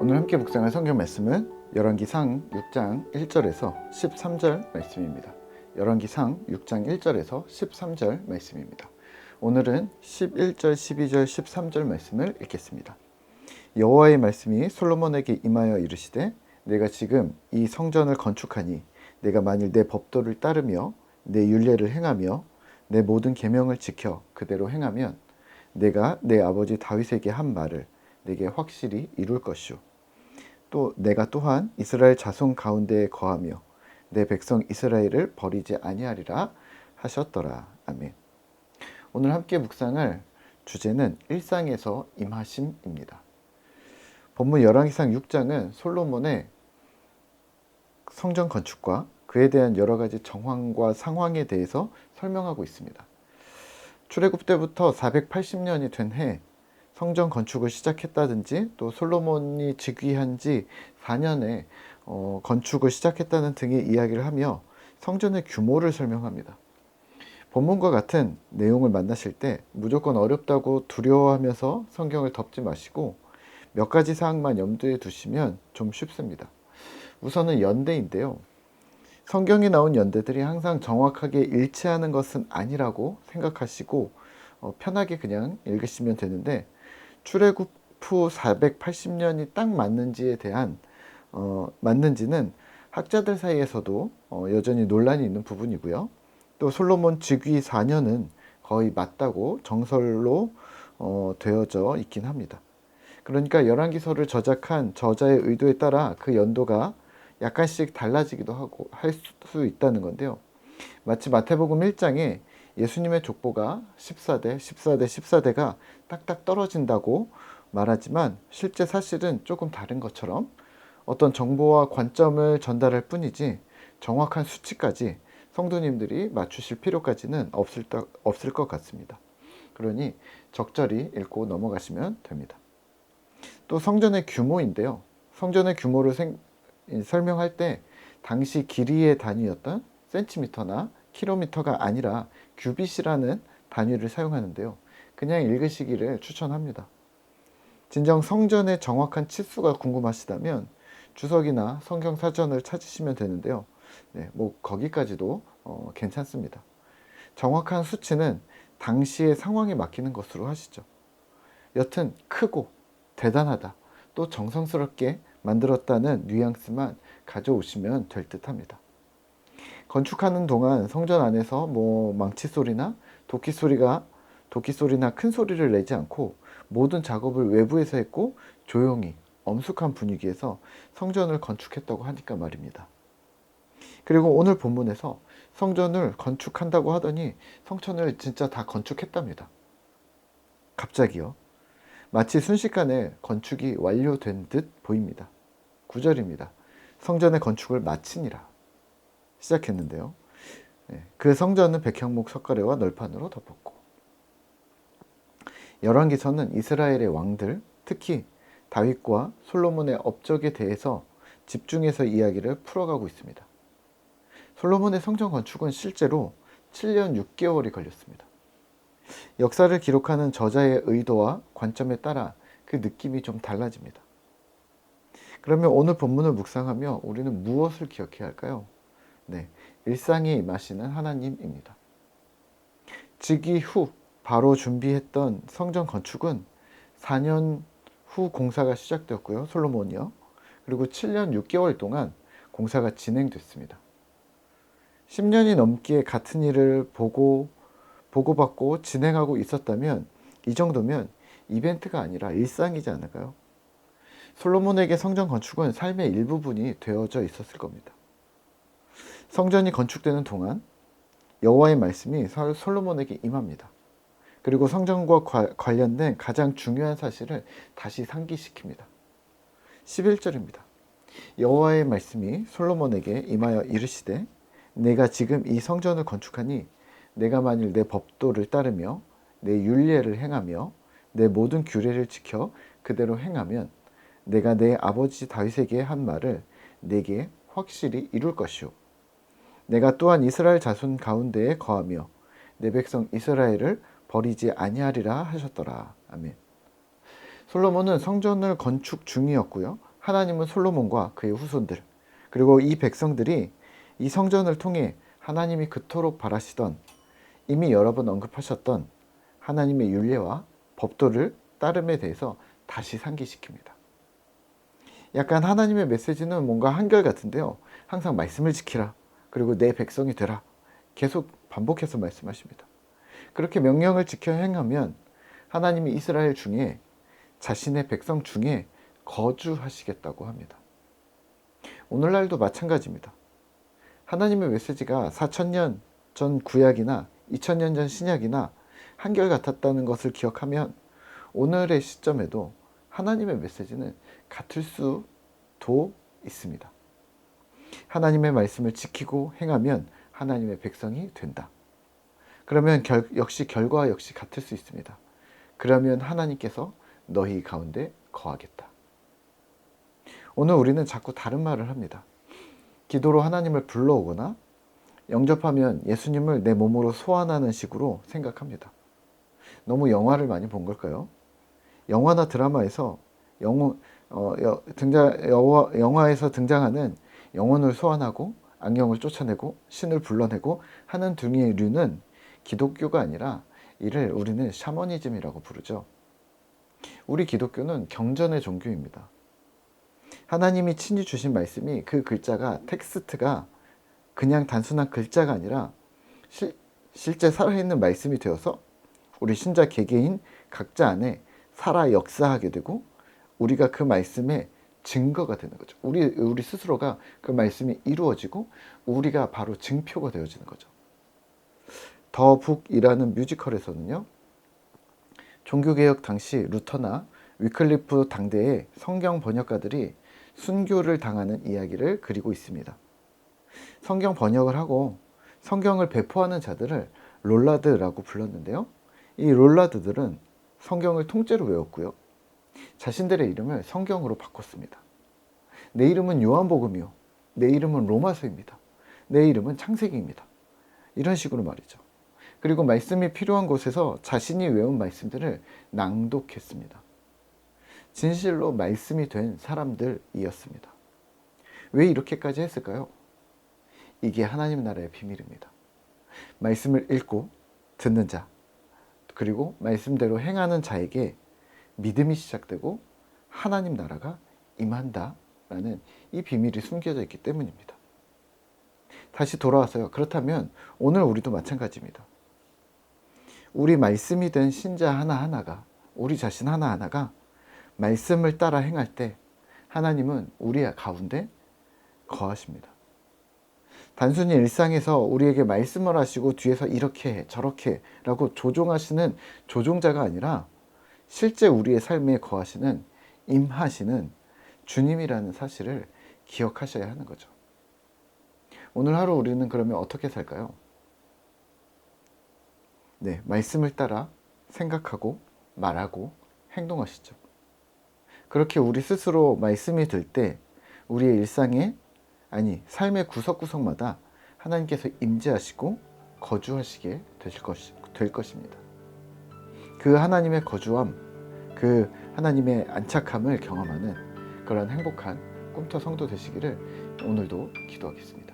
오늘 함께 묵상할 성경 말씀은 열왕기상 6장 1절에서 13절 말씀입니다. 열왕기상 6장 1절에서 13절 말씀입니다. 오늘은 11절, 12절, 13절 말씀을 읽겠습니다. 여호와의 말씀이 솔로몬에게 임하여 이르시되 내가 지금 이 성전을 건축하니 내가 만일 내 법도를 따르며 내 율례를 행하며 내 모든 계명을 지켜 그대로 행하면 내가 내 아버지 다윗에게 한 말을 내게 확실히 이룰 것이요 또 내가 또한 이스라엘 자손 가운데에 거하며 내 백성 이스라엘을 버리지 아니하리라 하셨더라. 아멘. 오늘 함께 묵상할 주제는 일상에서 임하심입니다. 본문 열왕기상 6장은 솔로몬의 성전 건축과 그에 대한 여러 가지 정황과 상황에 대해서 설명하고 있습니다. 출애굽 때부터 480년이 된 해 성전 건축을 시작했다든지 또 솔로몬이 즉위한 지 4년에 건축을 시작했다는 등의 이야기를 하며 성전의 규모를 설명합니다. 본문과 같은 내용을 만나실 때 무조건 어렵다고 두려워하면서 성경을 덮지 마시고 몇 가지 사항만 염두에 두시면 좀 쉽습니다. 우선은 연대인데요. 성경에 나온 연대들이 항상 정확하게 일치하는 것은 아니라고 생각하시고 편하게 그냥 읽으시면 되는데 출애굽 후 480년이 딱 맞는지는 학자들 사이에서도 여전히 논란이 있는 부분이고요. 또 솔로몬 즉위 4년은 거의 맞다고 정설로 되어져 있긴 합니다. 그러니까 열왕기서를 저작한 저자의 의도에 따라 그 연도가 약간씩 달라지기도 하고 할 수 있다는 건데요. 마치 마태복음 1장에 예수님의 족보가 14대, 14대, 14대가 딱딱 떨어진다고 말하지만 실제 사실은 조금 다른 것처럼 어떤 정보와 관점을 전달할 뿐이지 정확한 수치까지 성도님들이 맞추실 필요까지는 없을 것 같습니다. 그러니 적절히 읽고 넘어가시면 됩니다. 또 성전의 규모인데요. 성전의 규모를 설명할 때 당시 길이의 단위였던 센티미터나 킬로미터가 아니라 규빗이라는 단위를 사용하는데요. 그냥 읽으시기를 추천합니다. 진정 성전의 정확한 치수가 궁금하시다면 주석이나 성경 사전을 찾으시면 되는데요. 뭐 거기까지도 괜찮습니다. 정확한 수치는 당시의 상황에 맡기는 것으로 하시죠. 여튼 크고 대단하다, 또 정성스럽게 만들었다는 뉘앙스만 가져오시면 될 듯합니다. 건축하는 동안 성전 안에서 망치 소리나 도끼 소리나 큰 소리를 내지 않고 모든 작업을 외부에서 했고 조용히 엄숙한 분위기에서 성전을 건축했다고 하니까 말입니다. 그리고 오늘 본문에서 성전을 건축한다고 하더니 성전을 진짜 다 건축했답니다. 갑자기요. 마치 순식간에 건축이 완료된 듯 보입니다. 9절입니다. 성전의 건축을 마치니라 시작했는데요. 그 성전은 백향목 석가래와 널판으로 덮었고, 열왕기서는 이스라엘의 왕들, 특히 다윗과 솔로몬의 업적에 대해서 집중해서 이야기를 풀어가고 있습니다. 솔로몬의 성전 건축은 실제로 7년 6개월이 걸렸습니다. 역사를 기록하는 저자의 의도와 관점에 따라 그 느낌이 좀 달라집니다. 그러면 오늘 본문을 묵상하며 우리는 무엇을 기억해야 할까요? 일상에 임하시는 하나님입니다. 즉위 후 바로 준비했던 성전 건축은 4년 후 공사가 시작되었고요. 솔로몬이요. 그리고 7년 6개월 동안 공사가 진행됐습니다. 10년이 넘게 같은 일을 보고받고 진행하고 있었다면 이 정도면 이벤트가 아니라 일상이지 않을까요? 솔로몬에게 성전 건축은 삶의 일부분이 되어져 있었을 겁니다. 성전이 건축되는 동안 여호와의 말씀이 솔로몬에게 임합니다. 그리고 성전과 관련된 가장 중요한 사실을 다시 상기시킵니다. 11절입니다. 여호와의 말씀이 솔로몬에게 임하여 이르시되 내가 지금 이 성전을 건축하니 내가 만일 내 법도를 따르며 내 율례를 행하며 내 모든 규례를 지켜 그대로 행하면 내가 내 아버지 다윗에게 한 말을 내게 확실히 이룰 것이요 내가 또한 이스라엘 자손 가운데에 거하며 내 백성 이스라엘을 버리지 아니하리라 하셨더라. 아멘. 솔로몬은 성전을 건축 중이었고요. 하나님은 솔로몬과 그의 후손들, 그리고 이 백성들이 이 성전을 통해 하나님이 그토록 바라시던, 이미 여러 번 언급하셨던 하나님의 율례와 법도를 따름에 대해서 다시 상기시킵니다. 약간 하나님의 메시지는 뭔가 한결같은데요, 항상 말씀을 지키라, 그리고 내 백성이 되라, 계속 반복해서 말씀하십니다. 그렇게 명령을 지켜 행하면 하나님이 이스라엘 중에, 자신의 백성 중에 거주하시겠다고 합니다. 오늘날도 마찬가지입니다. 하나님의 메시지가 4000년 전 구약이나 2000년 전 신약이나 한결같았다는 것을 기억하면 오늘의 시점에도 하나님의 메시지는 같을 수도 있습니다. 하나님의 말씀을 지키고 행하면 하나님의 백성이 된다. 그러면 역시 결과 역시 같을 수 있습니다. 그러면 하나님께서 너희 가운데 거하겠다. 오늘 우리는 자꾸 다른 말을 합니다. 기도로 하나님을 불러오거나 영접하면 예수님을 내 몸으로 소환하는 식으로 생각합니다. 너무 영화를 많이 본 걸까요? 영화나 드라마에서 영화에서 등장하는 영혼을 소환하고 악령을 쫓아내고 신을 불러내고 하는 등의 류는 기독교가 아니라 이를 우리는 샤머니즘이라고 부르죠. 우리 기독교는 경전의 종교입니다. 하나님이 친히 주신 말씀이, 그 글자가, 텍스트가 그냥 단순한 글자가 아니라 실제 살아있는 말씀이 되어서 우리 신자 개개인 각자 안에 살아 역사하게 되고, 우리가 그 말씀의 증거가 되는 거죠. 우리 스스로가 그 말씀이 이루어지고 우리가 바로 증표가 되어지는 거죠. 더 북이라는 뮤지컬에서는요, 종교개혁 당시 루터나 위클리프 당대의 성경 번역가들이 순교를 당하는 이야기를 그리고 있습니다. 성경 번역을 하고 성경을 배포하는 자들을 롤라드라고 불렀는데요, 이 롤라드들은 성경을 통째로 외웠고요, 자신들의 이름을 성경으로 바꿨습니다. 내 이름은 요한복음이요, 내 이름은 로마서입니다, 내 이름은 창세기입니다, 이런 식으로 말이죠. 그리고 말씀이 필요한 곳에서 자신이 외운 말씀들을 낭독했습니다. 진실로 말씀이 된 사람들이었습니다. 왜 이렇게까지 했을까요? 이게 하나님 나라의 비밀입니다. 말씀을 읽고 듣는 자, 그리고 말씀대로 행하는 자에게 믿음이 시작되고 하나님 나라가 임한다라는 이 비밀이 숨겨져 있기 때문입니다. 다시 돌아와서요, 그렇다면 오늘 우리도 마찬가지입니다. 우리 말씀이 된 신자 하나하나가, 우리 자신 하나하나가 말씀을 따라 행할 때 하나님은 우리 가운데 거하십니다. 단순히 일상에서 우리에게 말씀을 하시고 뒤에서 이렇게 해, 저렇게 라고 조종하시는 조종자가 아니라 실제 우리의 삶에 거하시는, 임하시는 주님이라는 사실을 기억하셔야 하는 거죠. 오늘 하루 우리는 그러면 어떻게 살까요? 네, 말씀을 따라 생각하고 말하고 행동하시죠. 그렇게 우리 스스로 말씀이 될 때 우리의 일상에, 아니 삶의 구석구석마다 하나님께서 임재하시고 거주하시게 될 것입니다. 그 하나님의 거주함, 그 하나님의 안착함을 경험하는 그런 행복한 꿈터 성도 되시기를 오늘도 기도하겠습니다.